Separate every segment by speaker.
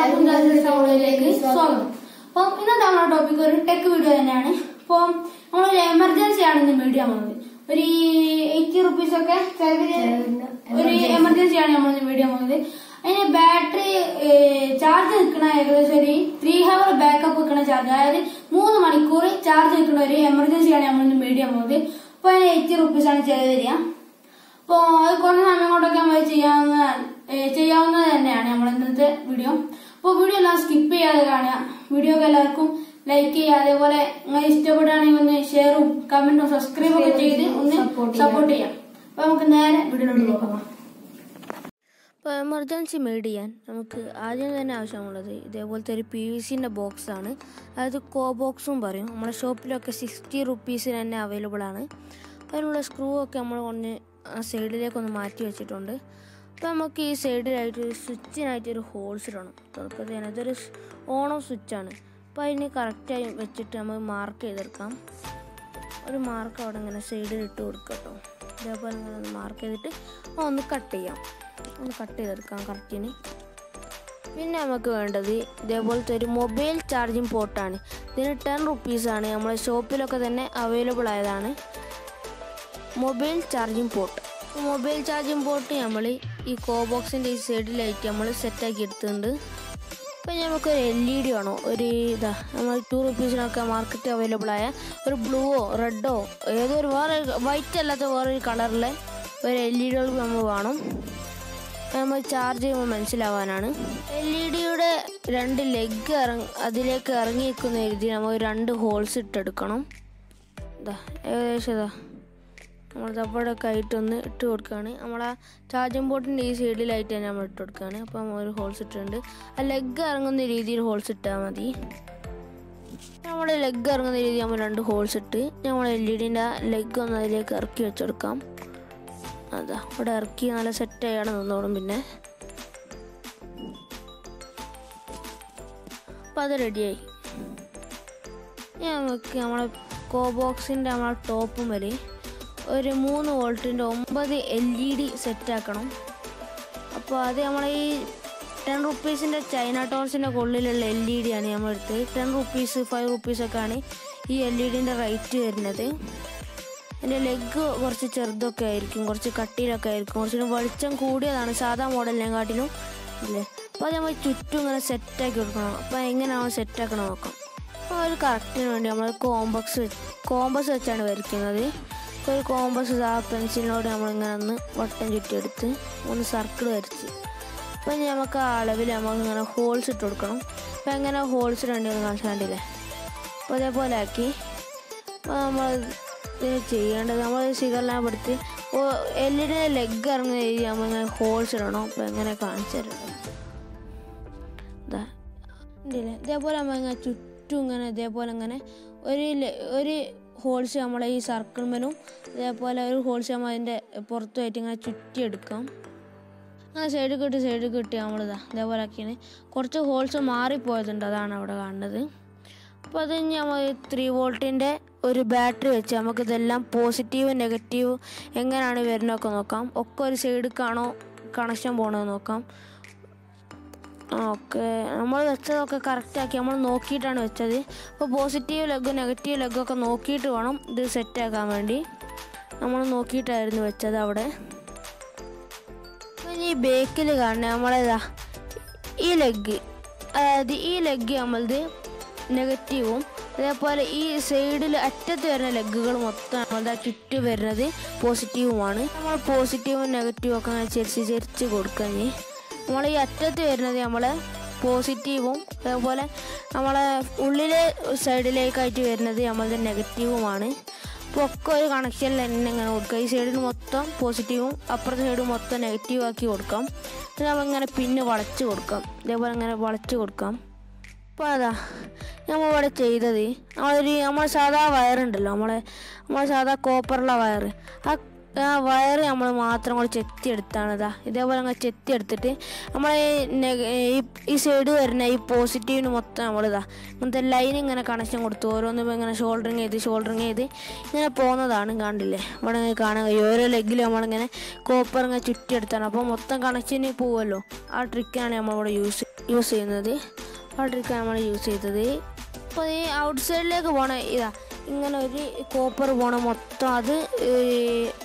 Speaker 1: എല്ലാവർക്കും സ്വാഗതം. അപ്പം ഇന്നത്തെ നമ്മുടെ ടോപ്പിക് ഒരു ടെക് വീഡിയോ തന്നെയാണ്. അപ്പം നമ്മളൊരു എമർജൻസി ആണ് ഇന്ന് വീഡിയോ പോകുന്നത്. ഒരു 80 റുപ്പീസ് ഒക്കെ ഒരു എമർജൻസി ആണ് നമ്മൾ വീഡിയോ പോകുന്നത്. അതിന് ബാറ്ററി ചാർജ് നിൽക്കണ ഏകദേശം ഒരു 3 hour ബാക്കപ്പ് നിൽക്കണ ചാർജ്, അതായത് 3 മണിക്കൂർ ചാർജ് നിൽക്കുന്ന ഒരു എമർജൻസിയാണ് നമ്മൾ ഇന്ന് വീഡിയോ പോകുന്നത്. അപ്പൊ അതിന് 80 റുപ്പീസ് ആണ് ചെലവ് തരിക. അപ്പൊ അത് കുറഞ്ഞ സമയം കൊണ്ടൊക്കെ നമ്മൾ ചെയ്യാവുന്നത് തന്നെയാണ് നമ്മൾ ഇന്നത്തെ വീഡിയോ. അപ്പോൾ വീഡിയോ എല്ലാം സ്കിപ്പ് ചെയ്യാതെ കാണുക. വീഡിയോ ഒക്കെ എല്ലാവർക്കും ലൈക്ക് ചെയ്യുക. അതേപോലെ നിങ്ങൾ ഇഷ്ടപ്പെടുകയാണെങ്കിൽ ഒന്ന് ഷെയറും കമന്റും സബ്സ്ക്രൈബും ഒക്കെ ചെയ്ത് ഒന്ന് സപ്പോർട്ട് ചെയ്യാം. അപ്പൊ നമുക്ക് നേരെ വീഡിയോയിലോട്ട് പോകാം.
Speaker 2: ഇപ്പോൾ എമർജൻസി മെയ്ഡ് ചെയ്യാൻ നമുക്ക് ആദ്യം തന്നെ ആവശ്യമുള്ളത് ഇതേപോലത്തെ ഒരു PVC-ൻ്റെ ബോക്സാണ്. അതായത് കോ ബോക്സും പറയും. നമ്മുടെ ഷോപ്പിലൊക്കെ 60 റുപ്പീസിന് തന്നെ അവൈലബിൾ ആണ്. അതിനുള്ള സ്ക്രൂ ഒക്കെ നമ്മൾ ഒന്ന് ആ സൈഡിലേക്കൊന്ന് മാറ്റി വെച്ചിട്ടുണ്ട്. അപ്പോൾ നമുക്ക് ഈ സൈഡിലായിട്ട് ഒരു സ്വിച്ചിനായിട്ടൊരു ഹോൾസ് ഇടണം. തുടക്കത്തിൽ തന്നെ ഇതൊരു ഓൺ ഓഫ് സ്വിച്ചാണ്. അപ്പോൾ അതിന് കറക്റ്റായി വെച്ചിട്ട് നമുക്ക് മാർക്ക് ചെയ്തെടുക്കാം. ഒരു മാർക്ക് അവിടെ ഇങ്ങനെ സൈഡിൽ ഇട്ട് കൊടുക്കാം കേട്ടോ. ഇതേപോലെ ഇങ്ങനെ ഒന്ന് മാർക്ക് ചെയ്തിട്ട് ഒന്ന് കട്ട് ചെയ്തെടുക്കാം കറക്റ്റിന്. പിന്നെ നമുക്ക് വേണ്ടത് ഇതേപോലത്തെ ഒരു മൊബൈൽ ചാർജിങ് പോർട്ടാണ്. ഇതിന് 10 റുപ്പീസാണ്. നമ്മളെ ഷോപ്പിലൊക്കെ തന്നെ അവൈലബിൾ ആയതാണ് mobile charging port. Mobile charging port നമ്മൾ ഈ കോ ബോക്സിൻ്റെ ഈ സൈഡിലായിട്ട് നമ്മൾ സെറ്റാക്കി എടുത്തിട്ടുണ്ട്. അപ്പം നമുക്കൊരു LED വേണോ, ഒരു നമ്മൾ 2 റുപ്പീസിനൊക്കെ മാർക്കറ്റ് അവൈലബിൾ ആയ ഒരു ബ്ലൂവോ റെഡോ ഏതൊരു വേറെ വൈറ്റ് അല്ലാത്ത വേറൊരു കളറിലെ ഒരു LED നമ്മൾ വേണം. നമ്മൾ ചാർജ് ചെയ്യുമ്പോൾ മനസ്സിലാവാനാണ്. LED-യുടെ 2 ലെഗ് അതിലേക്ക് ഇറങ്ങി നിൽക്കുന്ന രീതിയിൽ നമ്മൾ 2 ഹോൾസ് ഇട്ടെടുക്കണം. ഏകദേശം നമ്മൾ ദപ്പടൊക്കെ ആയിട്ടൊന്ന് ഇട്ട് കൊടുക്കുകയാണ്. നമ്മളാ ചാർജിങ് ബോർഡിൻ്റെ ഈ സൈഡിലായിട്ട് തന്നെ നമ്മൾ ഇട്ട് കൊടുക്കുകയാണ്. അപ്പോൾ നമ്മൾ ഒരു ഹോൾസ് ഇട്ടിട്ടുണ്ട്. ആ ലെഗ് ഇറങ്ങുന്ന രീതിയിൽ ഹോൾസ് ഇട്ടാൽ മതി. നമ്മൾ ലെഗ് ഇറങ്ങുന്ന രീതിയിൽ നമ്മൾ 2 ഹോൾസ് ഇട്ട് നമ്മൾ LED-ൻ്റെ ലെഗ് ഒന്ന് അതിലേക്ക് ഇറക്കി വെച്ചെടുക്കാം. അവിടെ ഇറക്കി നല്ല സെറ്റായാണ് നിന്നോളും. പിന്നെ അപ്പോൾ അത് റെഡിയായി. നമുക്ക് നമ്മളെ കോ ബോക്സിൻ്റെ നമ്മളെ ടോപ്പും വരെ ഒരു 3 വോൾട്ടിൻ്റെ 9 LED സെറ്റാക്കണം. അപ്പോൾ അത് നമ്മൾ ഈ 10 റുപ്പീസിൻ്റെ ചൈന ടോൺസിൻ്റെ ഉള്ളിലുള്ള LED ആണ് നമ്മളെടുത്ത്. 10 റുപ്പീസ് 5 റുപ്പീസൊക്കെയാണ് ഈ LED-ൻ്റെ റേറ്റ് വരുന്നത്. എൻ്റെ ലെഗ് കുറച്ച് ചെറുതൊക്കെ ആയിരിക്കും, കുറച്ച് കട്ടിയിലൊക്കെ ആയിരിക്കും, കുറച്ചുകൂടി വെളിച്ചം കൂടിയതാണ് സാധാ മോഡലിനെക്കാട്ടിലും ഇല്ലേ. അപ്പോൾ അത് നമ്മൾ ചുറ്റും ഇങ്ങനെ സെറ്റാക്കി കൊടുക്കണം. അപ്പോൾ എങ്ങനെയാണ് സെറ്റാക്കണം നോക്കാം. അപ്പോൾ ഒരു കറക്റ്റിന് വേണ്ടി നമ്മൾ കോമ്പസ് വെച്ചാണ് വരയ്ക്കുന്നത്. ഇപ്പോൾ ഒരു കോമ്പസ് പെൻസിലിനോട് നമ്മളിങ്ങനെ ഒന്ന് വട്ടം ചുറ്റിയെടുത്ത് 3 സർക്കിൾ വരച്ച് അപ്പം നമുക്ക് ആ അളവിൽ നമുക്കിങ്ങനെ ഹോൾസ് ഇട്ട് കൊടുക്കണം. അപ്പോൾ എങ്ങനെ ഹോൾസ് ഇടേണ്ടതെന്ന് കാണിച്ചാണ്ടില്ലേ. അപ്പോൾ അതേപോലെ ആക്കി നമ്മൾ ഇത് ചെയ്യേണ്ടത് നമ്മൾ സിഗർലാമ്പ് എടുത്ത് LED ലെഗ് ഇറങ്ങുന്ന രീതി നമ്മളിങ്ങനെ ഹോൾസ് ഇടണം. അപ്പോൾ എങ്ങനെ കാണിച്ചു തരണം ഉണ്ടല്ലേ. ഇതേപോലെ നമ്മളിങ്ങനെ ചുറ്റും ഇങ്ങനെ ഇതേപോലെ ഇങ്ങനെ ഒരു ഹോൾസ് നമ്മളെ ഈ സർക്കിൾമേലും അതേപോലെ ഒരു ഹോൾസ് നമ്മൾ അതിൻ്റെ പുറത്തുമായിട്ട് ഇങ്ങനെ ചുറ്റിയെടുക്കാം. അങ്ങനെ സൈഡ് കിട്ടി ഇതേപോലെ ആക്കിയാണ്. കുറച്ച് ഹോൾസ് മാറിപ്പോയതുണ്ട്, അതാണ് അവിടെ കാണുന്നത്. അപ്പോൾ അത് കഴിഞ്ഞ് നമ്മൾ 3 വോൾട്ടിൻ്റെ ഒരു ബാറ്ററി വെച്ച് നമുക്കിതെല്ലാം പോസിറ്റീവ് നെഗറ്റീവ് എങ്ങനെയാണ് വരുന്നതൊക്കെ നോക്കാം. ഒക്കെ ഒരു സൈഡിലേക്കാണോ കണക്ഷൻ പോകണമെന്ന് നോക്കാം. ഓക്കെ, നമ്മൾ വെച്ചതൊക്കെ കറക്റ്റാക്കി നമ്മൾ നോക്കിയിട്ടാണ് വെച്ചത്. അപ്പോൾ പോസിറ്റീവ് ലെഗും നെഗറ്റീവ് ലെഗൊക്കെ നോക്കിയിട്ട് വേണം ഇത് സെറ്റാക്കാൻ വേണ്ടി. നമ്മൾ നോക്കിയിട്ടായിരുന്നു വെച്ചത് അവിടെ. ഈ ബേക്കിൽ കാണുന്നത് നമ്മളേതാ ഈ ലെഗ്, അതായത് ഈ ലെഗ് നമ്മളത് നെഗറ്റീവും അതേപോലെ ഈ സൈഡിൽ അറ്റത്ത് വരുന്ന ലെഗുകൾ മൊത്തം നമ്മളുടെ ചുറ്റി വരുന്നത് പോസിറ്റീവുമാണ്. നമ്മൾ പോസിറ്റീവും നെഗറ്റീവും ഒക്കെ അങ്ങനെ ചെരിച്ച് കൊടുക്കാൻ. നമ്മൾ ഈ അറ്റത്ത് വരുന്നത് നമ്മളെ പോസിറ്റീവും അതേപോലെ നമ്മളെ ഉള്ളിലെ സൈഡിലേക്കായിട്ട് വരുന്നത് നമ്മളുടെ നെഗറ്റീവുമാണ്. അപ്പോൾ ഒക്കെ ഒരു കണക്ഷനിൽ തന്നെ ഇങ്ങനെ കൊടുക്കുക. ഈ സൈഡിൽ മൊത്തം പോസിറ്റീവും അപ്പുറത്തെ സൈഡ് മൊത്തം നെഗറ്റീവ് ആക്കി കൊടുക്കാം. എന്നിട്ട് നമ്മളിങ്ങനെ പിന്നെ വളച്ച് കൊടുക്കാം. ഇതേപോലെ ഇങ്ങനെ വളച്ച് കൊടുക്കാം. അപ്പോൾ നമ്മളിവിടെ ചെയ്തത് നമ്മൾ സാധാ വയറുണ്ടല്ലോ, നമ്മളെ സാധാ കോപ്പറുള്ള വയറ്, ആ വയർ നമ്മൾ മാത്രം കൂടി ചെത്തിയെടുത്താണ്. ഇതേപോലെ അങ്ങനെ ചെത്തിയെടുത്തിട്ട് നമ്മൾ ഈ സൈഡ് വരുന്ന ഈ പോസിറ്റീവിന് മൊത്തം ഇങ്ങനത്തെ ലൈൻ ഇങ്ങനെ കണക്ഷൻ കൊടുത്തു. ഓരോന്നും ഇങ്ങനെ ഷോൾഡറിങ് ചെയ്ത് ഇങ്ങനെ പോകുന്നതാണ്. കണ്ടില്ലേ, ഇവിടെ കാണാൻ കഴിയും. ഓരോ ലെഗിലും നമ്മളിങ്ങനെ കോപ്പർ ഇങ്ങനെ ചുറ്റിയെടുത്താണ്. അപ്പോൾ മൊത്തം കണക്ഷന് പോവുമല്ലോ. ആ ട്രിക്കാണ് നമ്മളിവിടെ യൂസ് ചെയ്യുന്നത്. യൂസ് ചെയ്യുന്നത്. ആ ട്രിക്കാണ് നമ്മൾ യൂസ് ചെയ്തത്. അപ്പോൾ ഈ ഔട്ട് സൈഡിലേക്ക് പോകണ ഇങ്ങനെ ഒരു കോപ്പർ പോണ മൊത്തം അത്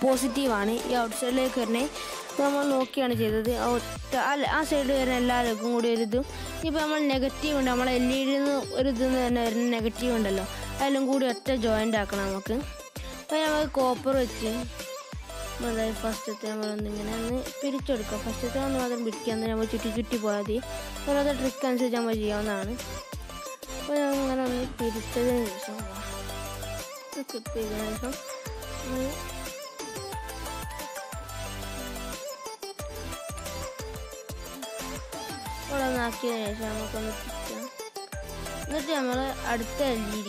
Speaker 2: പോസിറ്റീവാണ്. ഈ ഔട്ട് സൈഡിലേക്ക് തന്നെ നമ്മൾ നോക്കിയാണ് ചെയ്തത്. ആ സൈഡ് വരുന്ന എല്ലാ ലെഗും കൂടി ഒരു ഇതും. ഇപ്പോൾ നമ്മൾ നെഗറ്റീവ് ഉണ്ട്, നമ്മൾ LED ഒരു ഇതെന്ന് തന്നെ വരുന്ന നെഗറ്റീവ് ഉണ്ടല്ലോ, അതിലും കൂടി ഒറ്റ ജോയിൻ്റ് ആക്കണം നമുക്ക്. അപ്പോൾ നമുക്ക് കോപ്പർ വെച്ച് അതായത് ഫസ്റ്റത്തെ നമ്മളൊന്നിങ്ങനെ ഒന്ന് പിരിച്ചെടുക്കാം. ഫസ്റ്റത്തെ ഒന്ന് മാത്രം പിരിക്കാൻ നമ്മൾ ചുറ്റി പോയാൽ മതി. ഓരോരോ ട്രിക്ക് അനുസരിച്ച് നമ്മൾ ചെയ്യാവുന്നതാണ്. അപ്പോൾ അങ്ങനെ ഒന്ന് പിരിച്ചതിന് ശേഷം ക്ലിപ്പ് ചെയ്തതിന് ശേഷം ഇവിടെ ഒന്നാക്കിയതിന് ശേഷം നമുക്കൊന്ന് പിരിക്കാം. എന്നിട്ട് നമ്മൾ അടുത്ത LED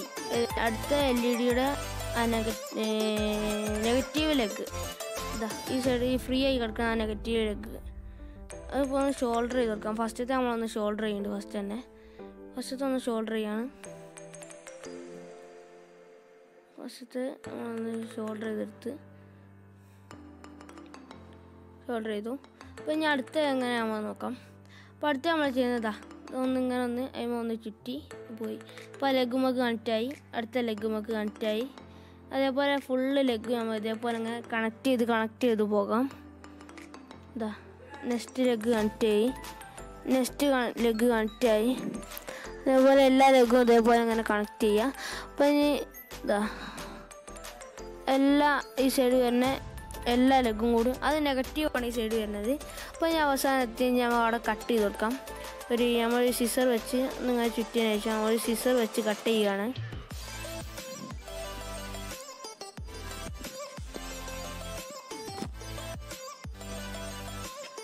Speaker 2: നെഗറ്റീവ് ലെഗ് ഈ സൈഡ് ഈ ഫ്രീ ആയി കിടക്കുന്ന ആ നെഗറ്റീവ് ലെഗ് അതിപ്പോൾ ഒന്ന് ഷോൾഡർ ചെയ്ത് കൊടുക്കാം. ഫസ്റ്റത്തെ നമ്മളൊന്ന് ഷോൾഡർ ചെയ്യുന്നുണ്ട്. ഫസ്റ്റത്തെ ഒന്ന് ഷോൾഡർ ചെയ്യാണ്. ഫസ്റ്റത്തെ നമ്മളൊന്ന് ഷോൾഡർ ചെയ്തു. അപ്പോൾ ഇനി അടുത്ത എങ്ങനെയാണെന്ന് നോക്കാം. അപ്പോൾ അടുത്ത നമ്മൾ ചെയ്യുന്നതാ ഒന്നിങ്ങനെ ഒന്ന് ചുറ്റി പോയി. അപ്പോൾ ലെഗുമൊക്കെ കണക്റ്റായി, അടുത്ത ലെഗുമൊക്കെ കണക്റ്റായി. അതേപോലെ ഫുള്ള് ലെഗ് നമ്മൾ ഇതേപോലെ ഇങ്ങനെ കണക്ട് ചെയ്ത് പോകാം. നെക്സ്റ്റ് ലെഗ് കണക്റ്റായി. അതേപോലെ എല്ലാ ലെഗും ഇതേപോലെ ഇങ്ങനെ കണക്ട് ചെയ്യുക. അപ്പം ഇനി ഈ സൈഡ് വരുന്ന എല്ലാ ലെഗും കൂടി അത് നെഗറ്റീവാണ് ഈ സൈഡ് വരുന്നത്. അപ്പോൾ ഞാൻ അവസാനത്തെ നമ്മൾ അവിടെ കട്ട് ചെയ്ത് കൊടുക്കാം. നമ്മൾ സിസർ വെച്ച് നിങ്ങൾ ചുറ്റിയതിന് ശേഷം നമ്മൾ സിസർ വെച്ച് കട്ട് ചെയ്യുകയാണ്.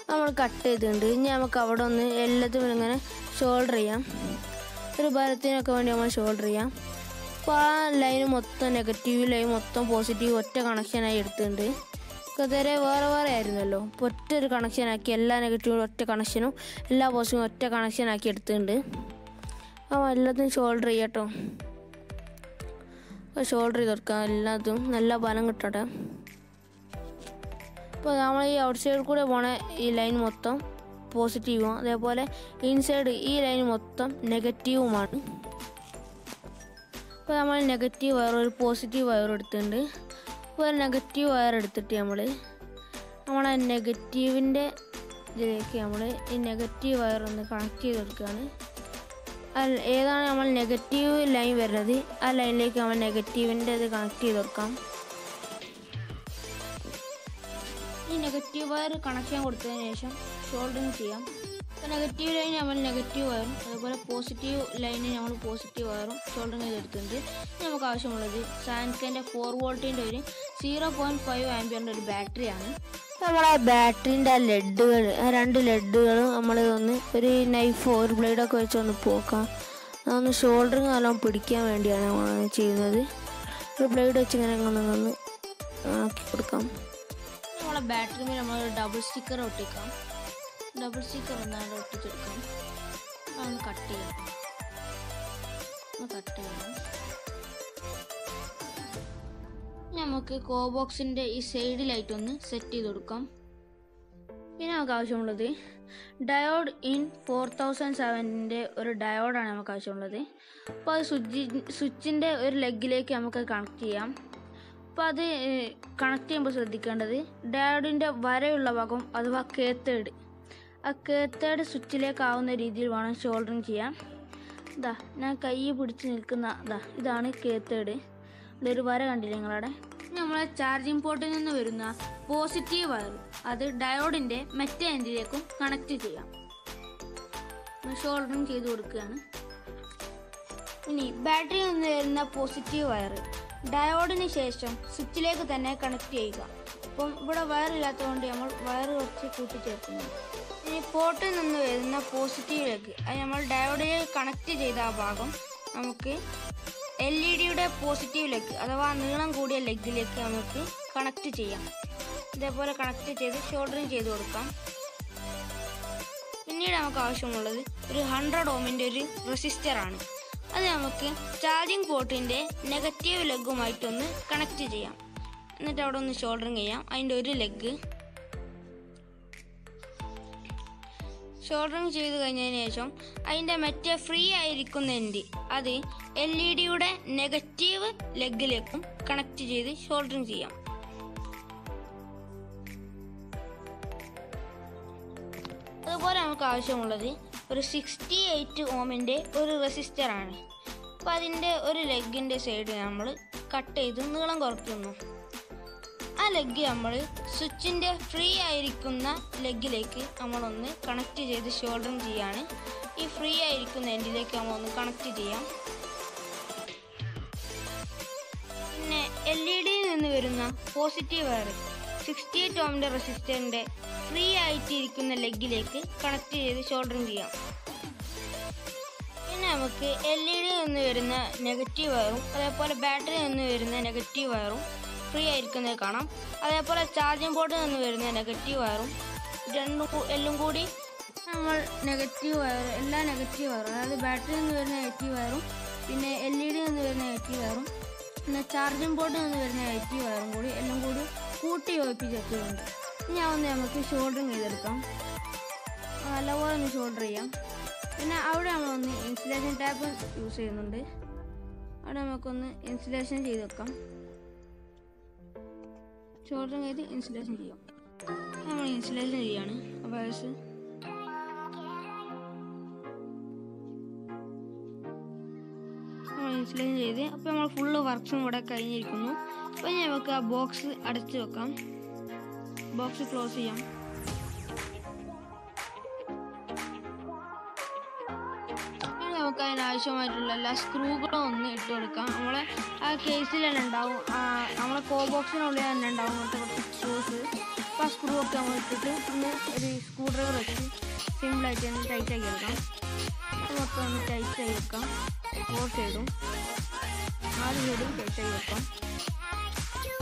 Speaker 2: നമ്മൾ കട്ട് ചെയ്തിട്ടുണ്ട്. ഇനി നമുക്ക് അവിടെ ഒന്ന് എല്ലാത്തിനും ഇങ്ങനെ ഷോൾഡർ ചെയ്യാം. ഒരു ഭാരത്തിനൊക്കെ വേണ്ടി നമ്മൾ ഷോൾഡർ ചെയ്യാം. അപ്പോൾ ആ ലൈന് മൊത്തം നെഗറ്റീവ്, ലൈൻ മൊത്തം പോസിറ്റീവ് ഒറ്റ കണക്ഷനായി എടുത്തിട്ടുണ്ട്. ഇതുവരെ വേറെ ആയിരുന്നല്ലോ. ഇപ്പോൾ ഒറ്റ ഒരു കണക്ഷനാക്കി എല്ലാ നെഗറ്റീവും ഒറ്റ കണക്ഷനും എല്ലാ പോസിറ്റീവും ഒറ്റ കണക്ഷനാക്കി എടുത്തിട്ടുണ്ട്. അപ്പോൾ എല്ലാത്തിനും ഷോൾഡർ ചെയ്യട്ടോ. അപ്പോൾ ഷോൾഡർ ചെയ്ത് കൊടുക്കാം. എല്ലാത്തും നല്ല ബലം കിട്ടട്ടെ. അപ്പോൾ നമ്മൾ ഈ ഔട്ട് സൈഡിൽ കൂടെ പോണ ഈ ലൈൻ മൊത്തം പോസിറ്റീവും അതേപോലെ ഇൻസൈഡ് ഈ ലൈൻ മൊത്തം നെഗറ്റീവുമാണ്. അപ്പോൾ നമ്മൾ നെഗറ്റീവ് വയർ ഒരു പോസിറ്റീവ് വയർ എടുത്തിട്ടുണ്ട്. അപ്പോൾ ഒരു നെഗറ്റീവ് വയർ എടുത്തിട്ട് നമ്മളെ നെഗറ്റീവിൻ്റെ ഇതിലേക്ക് ഈ നെഗറ്റീവ് വയർ ഒന്ന് കണക്ട് ചെയ്ത് കൊടുക്കുകയാണ്. ഏതാണ് നമ്മൾ നെഗറ്റീവ് ലൈൻ വരുന്നത് ആ ലൈനിലേക്ക് നമ്മൾ നെഗറ്റീവിൻ്റെ ഇത് കണക്ട് ചെയ്ത് കൊടുക്കാം. ഈ നെഗറ്റീവ് വയർ കണക്ഷൻ കൊടുത്തതിന് ശേഷം ഷോൾഡറിങ് ചെയ്യാം. അപ്പോൾ നെഗറ്റീവ് ലൈൻ നമ്മൾ നെഗറ്റീവ് വയറും അതേപോലെ പോസിറ്റീവ് ലൈന് നമ്മൾ പോസിറ്റീവ് വയറും ഷോൾഡറിങ് ചെയ്തെടുത്തിട്ടുണ്ട്. നമുക്ക് ആവശ്യമുള്ളത് സാൻകൻ്റെ 4 വോൾട്ടിൻ്റെ ഒരു 0.5 ആംപിയറിൻ്റെ ഒരു ബാറ്ററിയാണ്. നമ്മൾ ആ ബാറ്ററിൻ്റെ ആ രണ്ട് ലെഡുകളും നമ്മളൊന്ന് ഒരു നൈഫോ ഒരു ബ്ലേഡൊക്കെ വെച്ചൊന്ന് പോക്കാം. അതൊന്ന് ഷോൾഡറിങ് നല്ലോണം പിടിക്കാൻ വേണ്ടിയാണ് നമ്മൾ ചെയ്യുന്നത്. ഒരു ബ്ലേഡ് വെച്ച് ഇങ്ങനെ ഒന്ന് ആക്കി കൊടുക്കാം. നമ്മളെ ബാറ്ററി മേൽ നമ്മൾ ഡബിൾ സ്റ്റിക്കർ ഒട്ടിക്കാം. ഡബിൾ സ്റ്റിക്കർ ഒന്നാണ്ട് ഒട്ടിച്ചെടുക്കാം. അതൊന്ന് കട്ട് ചെയ്യാം. നമുക്ക് കോബോക്സിൻ്റെ ഈ സൈഡിലായിട്ടൊന്ന് സെറ്റ് ചെയ്ത് കൊടുക്കാം. പിന്നെ നമുക്ക് ആവശ്യമുള്ളത് ഡയോഡ് ഇൻ 4007ൻ്റെ ഒരു ഡയോഡാണ് നമുക്ക് ആവശ്യമുള്ളത്. അപ്പോൾ അത് സ്വിച്ചിൻ്റെ ഒരു ലെഗിലേക്ക് നമുക്ക് കണക്ട് ചെയ്യാം. അപ്പോൾ അത് കണക്ട് ചെയ്യുമ്പോൾ ശ്രദ്ധിക്കേണ്ടത് ഡയോഡിൻ്റെ വരയുള്ള ഭാഗം അഥവാ കേത്തേഡ് ആ കേത്തേഡ് സ്വിച്ചിലേക്കാവുന്ന രീതിയിൽ വേണം ഷോൾഡറിങ് ചെയ്യാൻ. ഞാൻ കൈ പിടിച്ച് നിൽക്കുന്ന ഇതാണ് കേത്തേഡ്. ഇതൊരു വര കണ്ടില്ലേ നിങ്ങളവിടെ. നമ്മളെ ചാർജിങ് പോർട്ടിൽ നിന്ന് വരുന്ന പോസിറ്റീവ് വയർ അത് ഡയോഡിൻ്റെ മറ്റേ എൻഡിലേക്കും കണക്ട് ചെയ്യാം. ഷോൾഡറിങ് ചെയ്ത് കൊടുക്കുകയാണ്. ഇനി ബാറ്ററിയിൽ നിന്ന് വരുന്ന പോസിറ്റീവ് വയർ ഡയോഡിന് ശേഷം സ്വിച്ചിലേക്ക് തന്നെ കണക്ട് ചെയ്യുക. അപ്പം ഇവിടെ വയറില്ലാത്തതുകൊണ്ട് നമ്മൾ വയർ കുറച്ച് കൂട്ടിച്ചേർക്കുന്നു. ഇനി പോർട്ടിൽ നിന്ന് വരുന്ന പോസിറ്റീവ് ലെഗ് അത് നമ്മൾ ഡയോഡിലേക്ക് കണക്ട് ചെയ്ത ആ ഭാഗം നമുക്ക് LED-യുടെ പോസിറ്റീവ് ലെഗ് അഥവാ നീളം കൂടിയ ലെഗിലേക്ക് നമുക്ക് കണക്ട് ചെയ്യാം. ഇതേപോലെ കണക്ട് ചെയ്ത് ഷോൾഡറിങ് ചെയ്ത് കൊടുക്കാം. പിന്നീട് നമുക്ക് ആവശ്യമുള്ളത് ഒരു 100 ഓമിൻ്റെ ഒരു റെസിസ്റ്ററാണ്. അത് നമുക്ക് ചാർജിങ് പോർട്ടിൻ്റെ നെഗറ്റീവ് ലെഗുമായിട്ടൊന്ന് കണക്ട് ചെയ്യാം. എന്നിട്ട് അവിടെ ഒന്ന് ഷോൾഡറിങ് ചെയ്യാം. അതിൻ്റെ ഒരു ലെഗ് ഷോൾഡറിങ് ചെയ്ത് കഴിഞ്ഞതിന് ശേഷം അതിൻ്റെ മറ്റേ ഫ്രീ ആയിരിക്കുന്ന എൻഡ് അത് LED-യുടെ നെഗറ്റീവ് ലെഗിലേക്കും കണക്ട് ചെയ്ത് ഷോൾഡറിങ് ചെയ്യാം. അതുപോലെ നമുക്ക് ആവശ്യമുള്ളത് ഒരു 68 ഓമിൻ്റെ ഒരു റെസിസ്റ്ററാണ്. അപ്പോൾ അതിൻ്റെ ഒരു ലെഗിൻ്റെ സൈഡ് നമ്മൾ കട്ട് ചെയ്ത് നീളം കുറയ്ക്കുന്നു. ആ ലെഗ് നമ്മൾ സ്വിച്ചിൻ്റെ ഫ്രീ ആയിരിക്കുന്ന ലെഗിലേക്ക് നമ്മളൊന്ന് കണക്ട് ചെയ്ത് ഷോൾഡറിങ് ചെയ്യാണ്. ഈ ഫ്രീ ആയിരിക്കുന്ന എൻഡിലേക്ക് നമ്മളൊന്ന് കണക്ട് ചെയ്യാം. പിന്നെ LED-യിൽ നിന്ന് വരുന്ന പോസിറ്റീവ് വയർ 68 ഓമിൻ്റെ റെസിസ്റ്ററിൻ്റെ ഫ്രീ ആയിട്ടിരിക്കുന്ന ലെഗിലേക്ക് കണക്ട് ചെയ്ത് ഷോൾഡറിങ് ചെയ്യാം. പിന്നെ നമുക്ക് LED-യിൽ നിന്ന് വരുന്ന നെഗറ്റീവ് വയറും അതേപോലെ ബാറ്ററിയിൽ നിന്ന് വരുന്ന നെഗറ്റീവ് വയറും ഫ്രീ ആയിരിക്കുന്നത് കാണാം. അതേപോലെ ചാർജിങ് ബോർഡിൽ നിന്ന് വരുന്ന നെഗറ്റീവ് വയറും എല്ലാം കൂടി നമ്മൾ നെഗറ്റീവ് വയർ എല്ലാ നെഗറ്റീവ് വയറും അതായത് ബാറ്ററിയിൽ നിന്ന് വരുന്ന നെഗറ്റീവ് വയറും പിന്നെ LED-യിൽ നിന്ന് വരുന്ന നെഗറ്റീവ് വയറും പിന്നെ ചാർജിങ് ബോർഡിൽ നിന്ന് വരുന്ന നെഗറ്റീവ് വയറും കൂടി എല്ലാം കൂടി കൂട്ടി യോജിപ്പിച്ചിട്ടുണ്ട്. ഇനി നമുക്ക് ഷോൾഡറിങ് ചെയ്തെടുക്കാം. നല്ലപോലെ ഒന്ന് ഷോൾഡർ ചെയ്യാം. പിന്നെ അവിടെ നമ്മളൊന്ന് ഇൻസുലേഷൻ ടാപ്പ് യൂസ് ചെയ്യുന്നുണ്ട്. അവിടെ നമുക്കൊന്ന് ഇൻസുലേഷൻ ചെയ്ത് വെക്കാം. ഷോൾഡറിങ് ചെയ്ത് ഇൻസുലേഷൻ ചെയ്യാം. നമ്മൾ ഇൻസുലേഷൻ ചെയ്യാണ് വയർസ്. നമ്മൾ ഇൻസുലേഷൻ ചെയ്ത് അപ്പോൾ നമ്മൾ ഫുള്ള് വർക്ക്സും ഇവിടെ കഴിഞ്ഞിരിക്കുന്നു. അപ്പോൾ നമുക്ക് ആ ബോക്സ് അടച്ചു വെക്കാം. ബോക്സ് ക്ലോസ് ചെയ്യാം. ഇനി നമുക്ക് അതിനാവശ്യമായിട്ടുള്ള എല്ലാ സ്ക്രൂകളും ഒന്ന് ഇട്ട് കൊടുക്കാം. നമ്മളെ ആ കേസിൽ തന്നെ ഉണ്ടാവും, നമ്മളെ ബോക്സിനുള്ളിൽ തന്നെ ഉണ്ടാവും അങ്ങനത്തെ സ്ക്രൂസ്. അപ്പോൾ ആ സ്ക്രൂ ഒക്കെ നമ്മൾ ഇട്ടിട്ട് ഒന്ന് ഒരു സ്ക്രൂ ഡ്രൈവർ വെച്ച് സിമ്പിളായിട്ട് ഒന്ന് ടൈറ്റാക്കി എടുക്കാം. മൊത്തം ഒന്ന് ടൈറ്റാക്കി വെക്കാം. 4 സൈഡും 4 സൈഡും ടൈറ്റാക്കി വെക്കാം.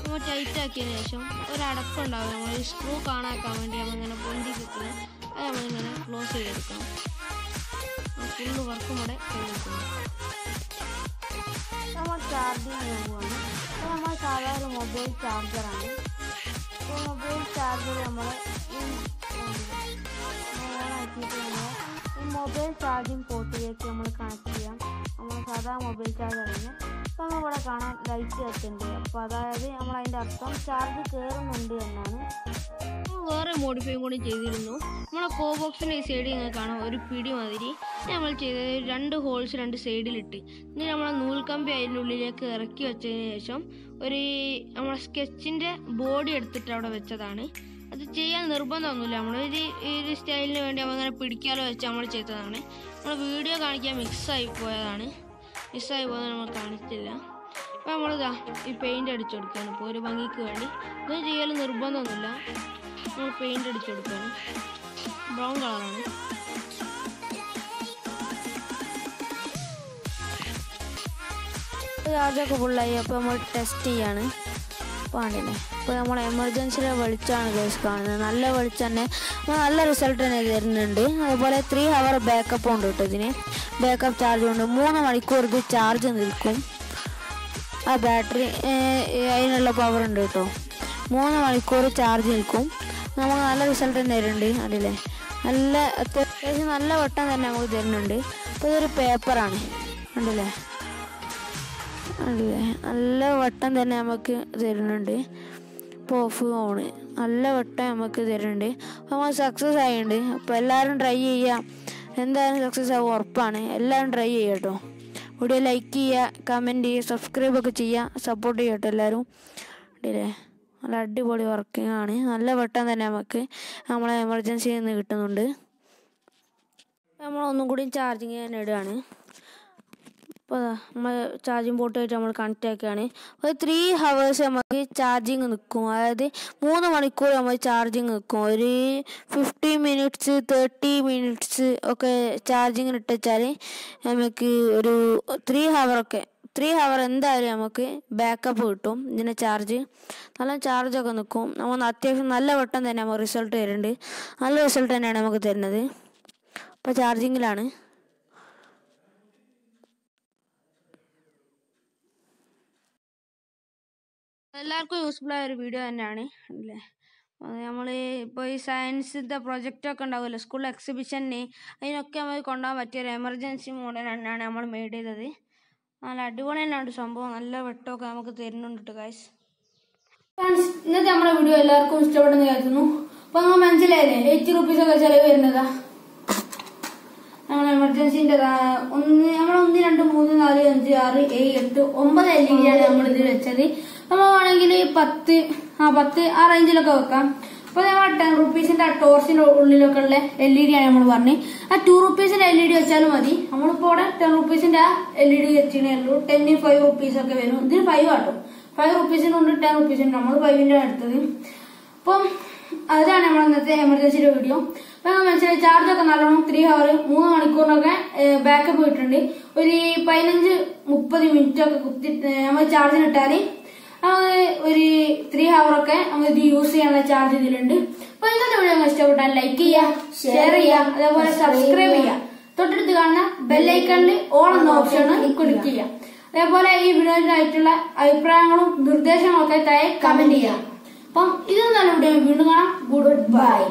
Speaker 2: നമ്മൾ ടൈറ്റാക്കിയതിന് ശേഷം ഒരടപ്പുണ്ടാവും. നമ്മൾ ഈ സ്ക്രൂ കാണാക്കാൻ വേണ്ടി നമ്മളിങ്ങനെ പൊന്തി കിട്ടുന്നത് അത് നമ്മളിങ്ങനെ ക്ലോസ് ചെയ്തെടുക്കണം. ഫുള്ള് വർക്കും കൂടെ കഴിഞ്ഞിരിക്കുന്നു. നമ്മൾ ചാർജിങ് ചെയ്യുകയാണ്. അപ്പോൾ നമ്മൾ സാധാരണ മൊബൈൽ ചാർജറാണ്. അപ്പോൾ മൊബൈൽ ചാർജർ നമ്മൾ ഓണാക്കിയിട്ട് നമ്മൾ ഈ മൊബൈൽ ചാർജിങ് പോർട്ടിലേക്ക് നമ്മൾ കണക്ട് ചെയ്യാം. നമ്മൾ സാധാരണ മൊബൈൽ ചാർജറിന് അപ്പോൾ നമ്മളിവിടെ കാണാൻ ലൈറ്റ് കത്തുണ്ട്. അപ്പോൾ അതായത് നമ്മളതിൻ്റെ അർത്ഥം ചാർജ് കയറുന്നുണ്ട് എന്നാണ്. വേറെ മോഡിഫൈ കൂടി ചെയ്തിരുന്നു. നമ്മളെ ബോക്സിൻ്റെ ഈ സൈഡിൽ നിങ്ങൾ കാണാം ഒരു പിടി മാതിരി നമ്മൾ ചെയ്തത് 2 ഹോൾസ് 2 സൈഡിലിട്ട് ഇനി നമ്മളെ നൂൽക്കമ്പി അതിൻ്റെ ഉള്ളിലേക്ക് ഇറക്കി വെച്ചതിന് ശേഷം നമ്മളെ സ്കെച്ചിൻ്റെ ബോഡി എടുത്തിട്ട് അവിടെ വെച്ചതാണ്. അത് ചെയ്യാൻ നിർബന്ധമൊന്നുമില്ല. ഒരു സ്റ്റൈലിന് വേണ്ടി നമ്മളിങ്ങനെ പിടിക്കാലോ വെച്ച് നമ്മൾ ചെയ്തതാണ്. നമ്മൾ വീഡിയോ കാണിക്കാൻ മിസ്സായി പോയത് നമ്മൾ കാണിച്ചില്ല. അപ്പോൾ നമ്മളിതാ ഈ പെയിൻ്റ് അടിച്ചു കൊടുക്കുകയാണ്. ഇപ്പോൾ ഒരു ഭംഗിക്ക് വേണ്ടി ഇതൊന്നും ചെയ്യാൻ നിർബന്ധമൊന്നുമില്ല. നമ്മൾ പെയിൻ്റ് അടിച്ചു കൊടുക്കുകയാണ്. ബ്രൗൺ കളറാണ്. ചാർജൊക്കെ ഫുള്ളായി. അപ്പോൾ നമ്മൾ ടെസ്റ്റ് ചെയ്യാണ്. പാടില്ലേ ഇപ്പോൾ നമ്മൾ എമർജൻസിയിലെ വെളിച്ചമാണ് കേസ് കാണുന്നത്. നല്ല വെളിച്ചം തന്നെ നല്ല റിസൾട്ട് തന്നെ തരുന്നുണ്ട്. അതുപോലെ 3 ഹവർ ബാക്കപ്പ് ഉണ്ട് കേട്ടോ. ഇതിന് ബാക്കപ്പ് ചാർജ് ഉണ്ട്. 3 മണിക്കൂർ ഇത് ചാർജ് നിൽക്കും. ആ ബാറ്ററി അതിനുള്ള പവർ ഉണ്ട് കേട്ടോ. 3 മണിക്കൂർ ചാർജ് നിൽക്കും. നമുക്ക് നല്ല റിസൾട്ട് തന്നെ തരുന്നുണ്ട്. അതില്ലേ നല്ല അത്യാവശ്യം നല്ല വട്ടം തന്നെ നമുക്ക് തരുന്നുണ്ട്. അപ്പോൾ ഇതൊരു പേപ്പറാണ് കണ്ടില്ലേ. നല്ല വട്ടം തന്നെ നമുക്ക് തരുന്നുണ്ട്. ഇപ്പോൾ ഓഫ് ഓണ് നല്ല വട്ടം നമുക്ക് തരുന്നുണ്ട്. അപ്പോൾ നമ്മൾ സക്സസ് ആയിട്ടുണ്ട്. അപ്പോൾ എല്ലാവരും ട്രൈ ചെയ്യാം. എന്തായാലും സക്സസ് ആവും ഉറപ്പാണ്. എല്ലാവരും ട്രൈ ചെയ്യാം കേട്ടോ. വീഡിയോ ലൈക്ക് ചെയ്യുക, കമൻറ്റ് ചെയ്യുക, സബ്സ്ക്രൈബൊക്കെ ചെയ്യുക, സപ്പോർട്ട് ചെയ്യുക കേട്ടോ എല്ലാവരും. ഇല്ലേ നല്ല അടിപൊളി വർക്കിംഗ് ആണ്. നല്ല വട്ടം തന്നെ നമുക്ക് നമ്മളെ എമർജൻസിയിൽ നിന്ന് കിട്ടുന്നുണ്ട്. നമ്മളൊന്നും കൂടി ചാർജിങ് ചെയ്യാൻ ഇടുകയാണ്. അപ്പോൾ നമ്മൾ ചാർജിങ് പോർട്ടായിട്ട് നമ്മൾ കണക്റ്റ് ആക്കുകയാണ്. ഒരു 3 ഹവേഴ്സ് നമുക്ക് ചാർജിങ് നിൽക്കും. അതായത് 3 മണിക്കൂർ നമ്മൾ ചാർജിങ് നിൽക്കും. ഒരു 15 മിനിറ്റ്സ് 30 മിനിറ്റ്സ് ഒക്കെ ചാർജിങ്ങിന് ഇട്ടുവെച്ചാൽ നമുക്ക് ഒരു 3 ഹവർ എന്തായാലും നമുക്ക് ബാക്കപ്പ് കിട്ടും. ഇതിൻ്റെ ചാർജ് നല്ല ചാർജൊക്കെ നിൽക്കും. നമ്മൾ അത്യാവശ്യം നല്ല വട്ടം തന്നെ നമുക്ക് റിസൾട്ട് തരുന്നുണ്ട്. നല്ല റിസൾട്ട് തന്നെയാണ് നമുക്ക് തരുന്നത്. ഇപ്പോൾ ചാർജിങ്ങിലാണ്. എല്ലാവർക്കും യൂസ്ഫുൾ ആയ ഒരു വീഡിയോ തന്നെയാണ് അല്ലേ. നമ്മൾ ഇപ്പോൾ ഈ സയൻസിൻ്റെ പ്രൊജക്റ്റൊക്കെ ഉണ്ടാവുമല്ലോ സ്കൂൾ എക്സിബിഷന്, അതിനൊക്കെ നമുക്ക് കൊണ്ടുപോകാൻ പറ്റിയ ഒരു എമർജൻസി മോഡൽ തന്നെയാണ് നമ്മൾ മെയ്ഡ് ചെയ്തത്. നല്ല അടിപൊളി തന്നെയാണ് സംഭവം, നല്ല വെട്ടമൊക്കെ നമുക്ക് തരുന്നുണ്ട് ഗൈസ്.
Speaker 1: ഇന്നത്തെ നമ്മുടെ വീഡിയോ എല്ലാവർക്കും ഇഷ്ടപ്പെടുന്ന കരുതുന്നു. അപ്പൊ നമ്മൾ മനസ്സിലായില്ലേ 80 റുപ്പീസൊക്കെ ചെലവ് വരുന്നതാ. നമ്മൾ എമർജൻസിന്റെ നമ്മൾ 1, 2, 3, 4, 5, 6, 7, 8, 9 LED ആണ് നമ്മൾ ഇതിൽ വെച്ചത്. നമ്മൾ വേണമെങ്കിൽ 10 ആ റേഞ്ചിലൊക്കെ വെക്കാം. അപ്പൊ നമ്മൾ 10 റുപ്പീസിന്റെ ആ ടോർച്ചിന്റെ ഉള്ളിലൊക്കെ ഉള്ള LED ആണ് നമ്മൾ പറഞ്ഞത്. ആ 2 റുപ്പീസിന്റെ LED വെച്ചാലും മതി. നമ്മളിപ്പോ ഇവിടെ 10 റുപ്പീസിന്റെ ആ LED വെച്ചേ ഉള്ളൂ. 10 5 റുപ്പീസ് ഒക്കെ വരും. ഇതിന് 5 ആട്ടോ. 5 റുപ്പീസിനുണ്ട്, 10 റുപ്പീസിന് നമ്മൾ 5ന്റെ എടുത്തത്. അപ്പം അതാണ് നമ്മൾ ഇന്നത്തെ എമർജൻസിയുടെ വീഡിയോ. അപ്പൊ മനസ്സിലായി ചാർജൊക്കെ നല്ലോണം 3 hour 3 മണിക്കൂറിനൊക്കെ ബാക്കപ്പ് പോയിട്ടുണ്ട്. ഒരു 15-30 മിനിറ്റ് ഒക്കെ കുത്തി നമ്മൾ ചാർജിന് ഇട്ടാല് ഒരു 3 hour ഒക്കെ നമുക്ക് ഇത് യൂസ് ചെയ്യാനുള്ള ചാർജ് ഇതിലുണ്ട്. അപ്പൊ ഇന്നത്തെ വീഡിയോ ഇഷ്ടപ്പെട്ടാൽ ലൈക്ക് ചെയ്യുക, ഷെയർ ചെയ്യുക, അതേപോലെ സബ്സ്ക്രൈബ് ചെയ്യുക. തൊട്ടടുത്ത് കാണുന്ന ബെല്ലൈക്കണിൽ ഓൾ എന്ന ഓപ്ഷൻ ക്ലിക്ക് ചെയ്യുക. അതേപോലെ ഈ വീഡിയോയിലായിട്ടുള്ള അഭിപ്രായങ്ങളും നിർദ്ദേശങ്ങളും ഒക്കെ താഴെ കമന്റ് ചെയ്യാം. അപ്പം ഇത് നല്ല വീഡിയോ വീണ്ടും കാണാം. Good bye.